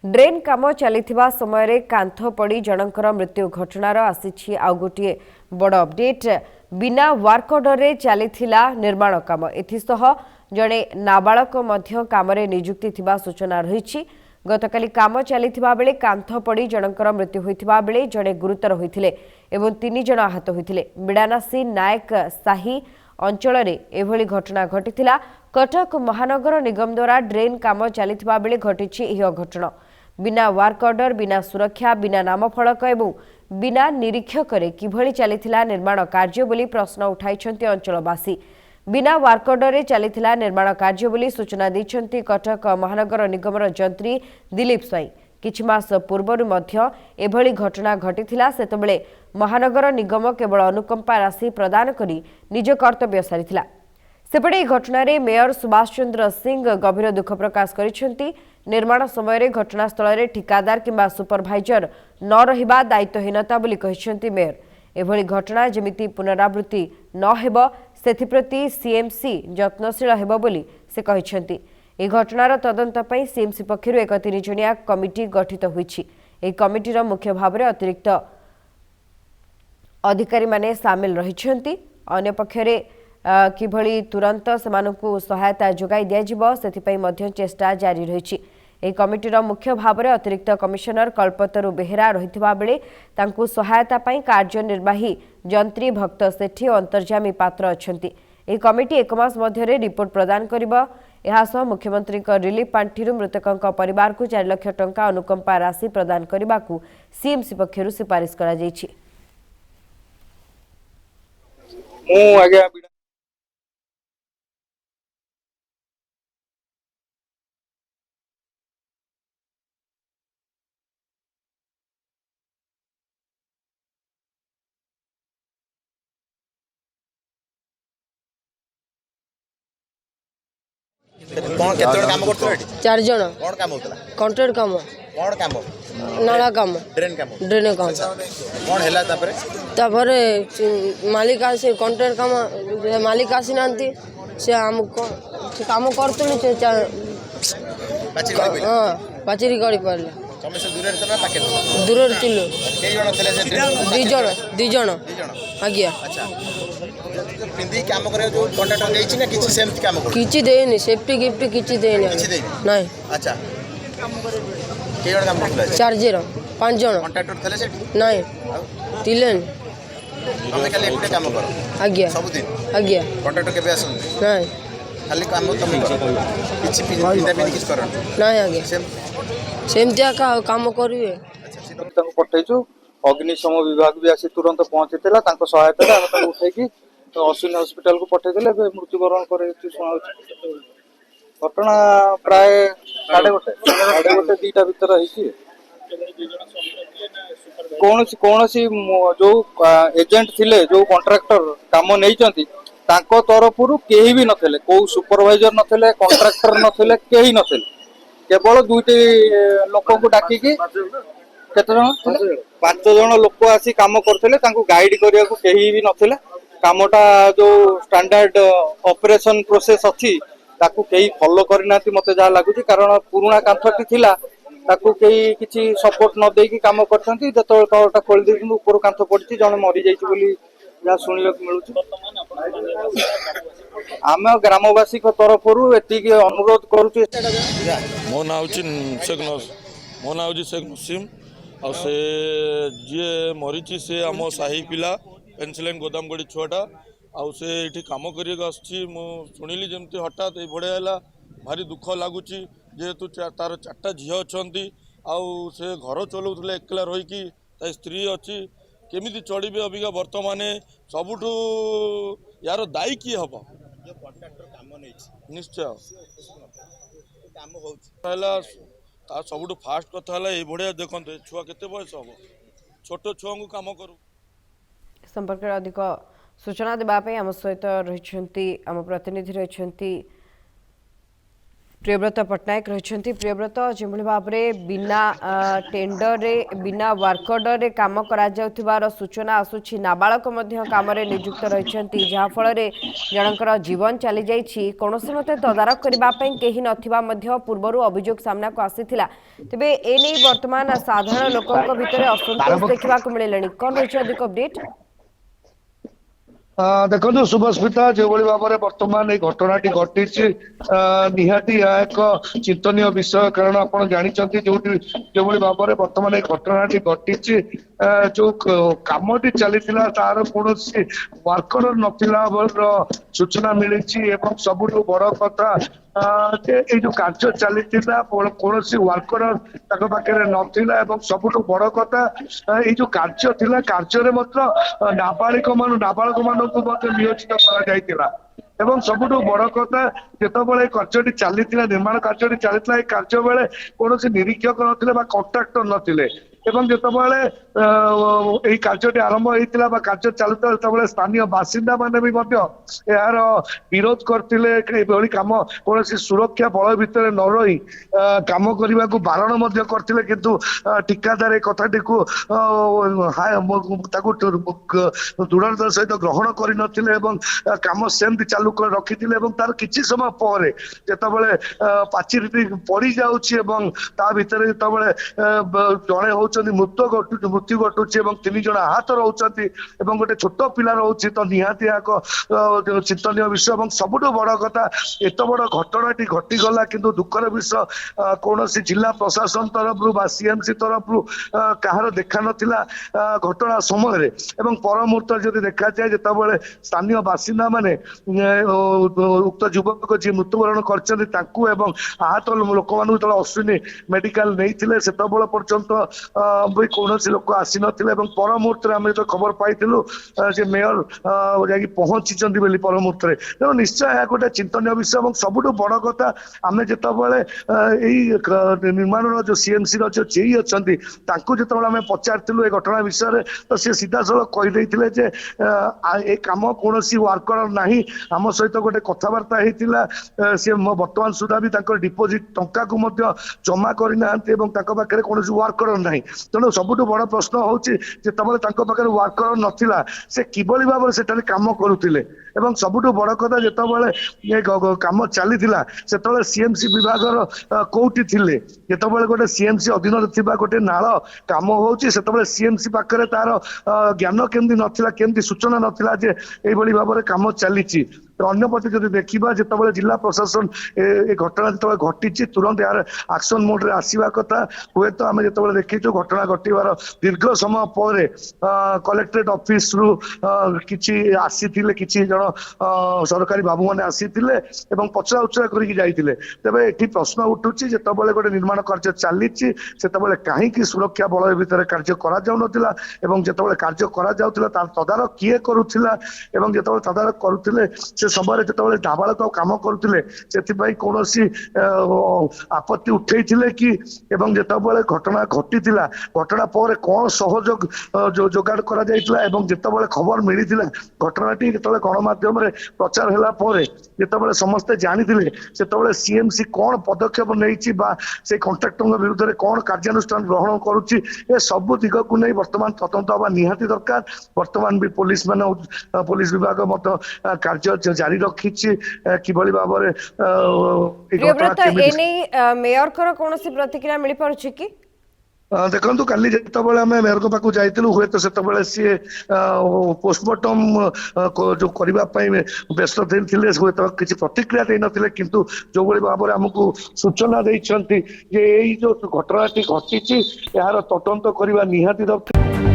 Drain काम चलिथिबा समय रे कांथ पड़ी जनकर मृत्यु घटनार आसीछि आउ गोटे बड़ अपडेट। बिना वर्क ऑर्डर रे चलिथिला निर्माण काम एथिसह जड़े नाबालक मध्य काम रे नियुक्ति थिबा सूचना रहिछि। गतकाली काम चलिथिबा बेले कांथ पड़ी जनकर मृत्यु होइथिबा बेले जड़े गुरुतर होइथिले एवं 3 जण आहत होइथिले। बिडानासी नायक साही अंचल रे एभली घटना घटिथिला। कटक महानगर निगम द्वारा ड्रेन काम चलिथिबा बेले घटिछि एही अघटन। बिना वर्क ऑर्डर बिना सुरक्षा बिना नामफलक एवं बिना निरीक्षक किभली चलिथिला निर्माण कार्य बोली प्रश्न उठाइछन्ति अंचलवासी। बिना वर्क ऑर्डर रे चलिथिला निर्माण कार्य बोली सूचना दैछन्ति कटक महानगर निगमर जंत्री दिलीप स्वाई। किछि मास पूर्वरु मध्य एभली घटना घटिथिला। सेतबेले महानगर निगम केवल अनुकंपा राशि प्रदान करी निज कर्तव्य सारिथिला। सेपटे घटना रे मेयर सुभाष चंद्र सिंह गभीर दुख प्रकाश करिसेंति। निर्माण समय रे घटनास्थल रे ठिकादार किंबा सुपरभाइजर न रहिबा दायित्वहीनता बोली कहिसेंति मेयर। एभली घटना जेमिति पुनरावृत्ति न हेबो सेथिप्रति सीएमसी यत्नशील हेबो बोली से कहिसेंति। ए घटनार तदंत पई सीएमसी पक्षरु एक 3 जणिया कमिटी गठित होईछि। ए कमिटीर मुख्य भाबरे अतिरिक्त अधिकारी माने शामिल रहिसेंति। अन्य पक्षरे किभली तुरंत सेमानकु सहायता जोगाई दियाजिबो सेथिपई मध्य चेष्टा जारी रहिछि। ए कमिटीर मुख्य भाबरे अतिरिक्त कमिशनर कल्पतरु बेहेरा रहिथिबा बेले तांकु सहायता पई कार्यनिर्वाही जंत्री भक्त सेठी और अंतर्जामी पात्र अछंती। ए कमिटी एक मास मध्यरे रिपोर्ट प्रदान करिबो। एहासह मुख्यमंत्री रिलीफ पांठिरु मृतकंक परिवार को 4 लाख टंका अनुकंपा राशि प्रदान करिबाकू सीएमसी पक्षरु सिफारिश करा जायछि। कौन केते काम करथले एठी 4 जण कोन काम होतला कॉन्ट्रैक्ट काम कोन काम नाला काम ड्रेन काम कोन हैला तापरे मालिक आसे कॉन्ट्रैक्ट काम मालिक आसी नांती से हम काम करतले पाचेरी गाड़ी पड़ले तमे से दूर रे पाके दूर रे चिल्लो के जण थले से 2 जण आज्ञा अच्छा पिंदी काम करे जो कॉन्ट्रैक्ट देछि ना किछि सेमति काम करे किछि देनी सेफ्टी गिफ्ट किछि देनी नहीं अच्छा के जण काम करथले 4 जण 5 जण कॉन्ट्रैक्टर थले सेठी नहीं तिलेन तमे खाली एकटे काम करो आज्ञा सब दिन आज्ञा कॉन्ट्रैक्टर केबे आसन नहीं खाली काम तमे करो किछि पिंदा किछि करो नहीं आज्ञा सेमतिया का काम करिवे। अच्छा पठेचु अग्निशम विभाग भी आसी तुरंत पहुंची सहायता उठे अश्विनी हॉस्पिटल को पठेदेले मृत्युवरण कर घटना प्राय 1:30 2टा भीतर कौन जो एजेंट थिले जो कॉन्ट्रैक्टर काम नहीं तरफ केही भी नथिले को सुपरवाइजर नथिले कॉन्ट्रैक्टर नथिले केही नथिले केवल 2टी लोक को डाकिकी केते जण 5 जण लोक आसी काम करथिले तांको गाइड करिया को केही भी नथिले कामटा जो स्टैंडर्ड ऑपरेशन प्रोसेस अछि ताकू केही फॉलो करनाती मते जा लागुची कारण पुराना कांथटी थिला ताकू केही किछि सपोर्ट न देकी काम करथंती जतो तळटा खोल देकी ऊपर कांथ पड़छि जण मरि जाईछि बोली जा सुनिले मिलुची। आम ग्रामवासी को तरफरु एतिकी अनुरोध करूची। मो नाउ शेख नसीम आ से जे मरीची से आम साही पिला पेनसिलाइन गोदामगढ़ी छुआटा आउ से ये कम कर शुणिली जमी हठात ये भाया भारी दुख लगुच जेहेतु तार 4टा झी अच्छा आउ से घर चलाऊे एकला रहीकि स्त्री अच्छी केमी चलिए अबिका बर्तमान सबुठ यार दायी किए हम निश्चय सबुठ फास्ट कथा है भाया देखते छुआ केते बयस हम छोट छुआ को कम करू संपर्क अधिक सूचना देवाई आम सहित रही आम प्रतिनिधि रही प्रियव्रत पट्टनायक रही। प्रियव्रत जो भाव में बिना टेंडर रे बिना वर्क ऑर्डर रे काम करा सूचना आसूची नाबालक काम नियुक्त रही जहाँफल जनकर जीवन चली जाइए कौन मत तदारख करने कहीं नथिबा पूर्व अभियोग सामना को आसीथिला तेबे एने वर्तमान साधारण लोकों भितर असंतोष देखा मिले कौन रही अधिक अपडेट देखो शुभस्मिता जो भाव में बर्तमान ये घटनाटी घटी निहाती यह एक चिंतनीय विषय कारण आप जानते जो भाव में बर्तमान ये घटनाटी घटी जो कमटी चली तार कौन वर्कर नथिला सूचना मिली सबुठ बड़ कथा ये जो कार्य चली कौन वर्कर पाखे नाला सबुठ बड़ कथा ये जो कार्य थिला कार्य मात्र नाबालिक मान नियोजित एवं सबुठ बड़ कथा जिते कार्यटी चली निर्माण कार्यटी चली कार्य बेले कौन निरीक्षक ना कंट्राक्टर नथिले एवं जितेबाला कार्यटी आरंभ होता कार्य चलुता स्थानीय बासिंदा माने भी यार विरोध करते कम कौन सुरक्षा बल भितर न रही कम करने को बारण करते किंतु ठिकादार कथाटी को दृढ़तार सहित ग्रहण कर कम सेमती चालू कर रखी तार किसी समय पर जितेबाला पाचिरी पड़ जाऊँगी भितर जितेबाला जड़े हो मृत्यु घटुची तीन जन आहत रोचे गोटे छोट पिला रोचे तो निहाती चिंतनीय विषय सबुठ बड़ कथा एत बड़ घटनाटी घटीगला किंतु दुखर विषय कौन जिला प्रशासन तरफ सीएमसी तरफ कहार देखा नाला घटना समय पर मुहूर्त जब देखा जाए जितेबाला स्थानीय बासिंदा माने उक्त युवक जी मृत्युवरण कर आहत लोक मान अश्विनी मेडिकल नहीं से पर्यंत भी कौन लोक आसी ना पर मुहूर्त आम जो खबर पाई मेयर जा पहुंची पर मुहूर्त तेणु निश्चय यह गोटे चिंतनीय विषय सबुठ बड़ कथा आम जितेबाला निर्माण जो सीएमसी जो जेई अच्छा जो आम पचारू ये घटना विषय तो सी सीधा सड़क कहीदे ए कम कौन वर्कर ना आम सहित गोटे कथबार्ता होता सी बर्तमान सुधा भी डिपोजिट टंका को जमा करना पाखे कौन वर्कर ना तेणु सबुठ बड़ प्रश्न होते वर्कर नथिला से किभली भाव में सेठाने काम करुले सबुठ बड़ कथा जितेबाला ये कम चली से सीएमसी विभाग कौटी थे जितेबाला गोटे सीएमसी अधीन गोटे नाल कम होची सीएमसी पाखे तार ज्ञान केमती नथिला केमती सूचना नथिला जे एभली भाव में कम चली तो अन्यपटे जब देखा जितेबाला जिला प्रशासन ये घटना जो घटी तुरंत यार एक्शन मोड रे आसवा कथा हुए तो आम जो देखीचु घटना घटवार दीर्घ समय पर कलेक्टरेट ऑफिस रु किसी आसी किसी जन सरकारी बाबू मैंने आसी पचरा उचरा करते तेज ये प्रश्न उठुची जितेबाला गोटे निर्माण कार्य चली कहीं सुरक्षा बल भितर कार्य करा कार्य करा तदारख किए करुला जो तदारख करुले समय जो नाबालक कम करुले से कौन आपत्ति उठे कि जितेबाला घटना घटी घटना पर कौन सहयोग जोगाड़ कर जितेबाला खबर मिली घटनाटी जो गणमाध्यम प्रचार है जितेबाला समस्ते जानी से सीएमसी कौन पदक्षेप नहीं से कंट्राक्टर विरुद्ध में कौन कार्यानुष्ठान ग्रहण करुच्ची सब दिग को नहीं बर्तमान तदंत हवा निहाती दरकार बर्तमान भी पुलिस विभाग मत कार्य जारी रखी किभली भाव में मेयर कौन प्रतिक्रिया मिल पार्छ कि देखो काली जितेबाला आम मेयर को पाक जाइलु हुए तो से सी पोस्टमार्टम जो करने व्यस्त थे हुए तो किसी प्रतिक्रिया दे नथिले किंतु जो भाव में आमको सूचना देइछंती जे एई जो घटनाटी घटी यार तदंत करने निहाती दरकार।